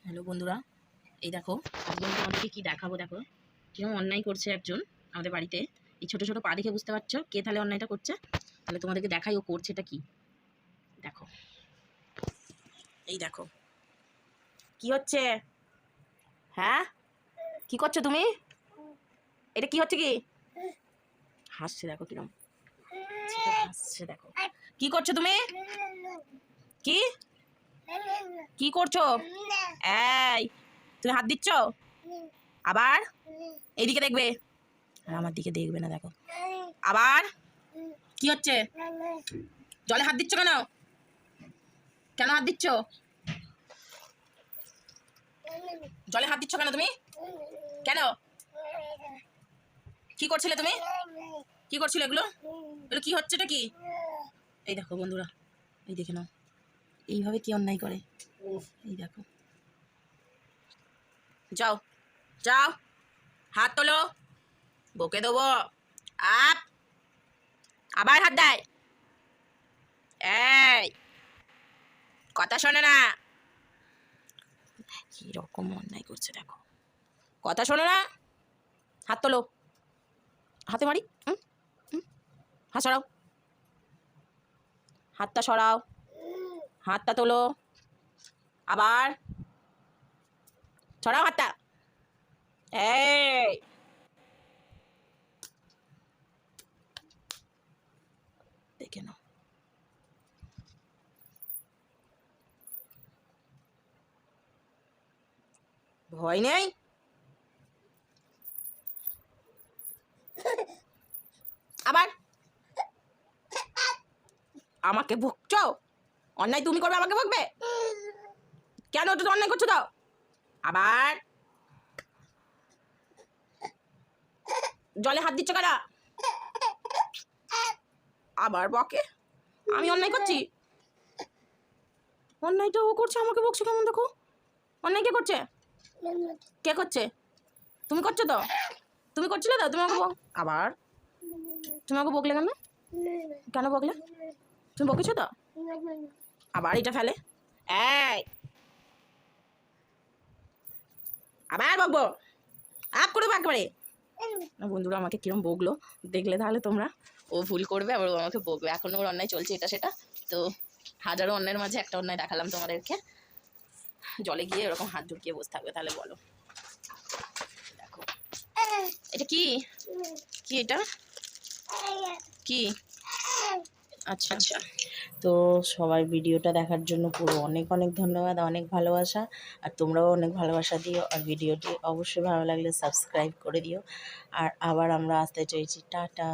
Hello বন্ধুরা, এই দেখো আজকে আমি তোমাদেরকে কি দেখাবো। দেখো কিরকম অন্যায় করছে একজন আমাদের বাড়িতে। এই ছোট ছোট পা দেখে বুঝতে পারছো কে তাহলে অন্যায়টা করছে। তাহলে তোমাদেরকে দেখাই ও করছে এটা কি। দেখো, এই দেখো কি হচ্ছে। হ্যাঁ, কি করছো তুমি? এটা কি হচ্ছে? কি হাসছে, দেখো কিরকম হাসছে। দেখো কি করছো তুমি? কি কি করছো? এই তুমি হাত দিচ্ছ আবার? এইদিকে দেখবে আর আমার দিকে দেখবে না। দেখো আবার কি হচ্ছে। জলে হাত দিচ্ছ কেন? কেন হাত দিচ্ছ? জলে হাত দিচ্ছ কেন তুমি? কেন? কি করছিলে তুমি? কি করছিলে এগুলো? এগুলো কি হচ্ছে? এটা কি? এই দেখো বন্ধুরা, এই দেখে নাও এইভাবে কি অন্যায় করে। এই দেখো, যাও যাও, হাত তোলো, বকে দেবো। আপ আবার হাত দেয়। এই কথা শোনে না, কি রকম অন্যায় করছে দেখো। কথা শোনো না, হাত তোলো। হাতে মারি। হাত সরাও, হাতটা সরাও, হাতটা তোলো, আবার সরাও হাতটা। এই দেখে নাও, ভয় নেই। আবার আমাকে বকছো? অন্যায় তুমি করবে, আমাকে বকবে কেন? তো অন্যায় করছো তো। আবার জলে হাত দিচ্ছ কেন? আবার বকে। আমি অন্যায় করছি? অন্যায়টা ও করছে, আমাকে বকছো কেমন? দেখো অন্যায় কে করছে? কে করছে? তুমি করছো তো? তুমি করছিলে তো? তুমি আমাকে আবার তুমি আমাকে বকলে কেন? কেন বকলে? তুমি বকেছো তো? আবার এটা ফেলে। এই আবার বকবো, আপ করে একবারে। বন্ধুরা আমাকে কিরম বকলো দেখলে তাহলে তোমরা। ও ভুল করবে আবার ও আমাকে বকবে। এখন ওর অন্যায় চলছে এটা সেটা। তো হাজারো অন্যায়ের মাঝে একটা অন্যায় দেখালাম তোমাদেরকে। জলে গিয়ে এরকম হাত ঝুঁকিয়ে বসে থাকবে, তাহলে বলো। দেখো এটা কি, কি এটা কি? আচ্ছা আচ্ছা, তো সবাই ভিডিওটা দেখার জন্য পুরো অনেক অনেক ধন্যবাদ, অনেক ভালোবাসা। আর তোমরাও অনেক ভালোবাসা দিও। আর ভিডিওটি অবশ্যই ভালো লাগলে সাবস্ক্রাইব করে দিও। আর আবার আমরা আসতে চাইছি। টাটা।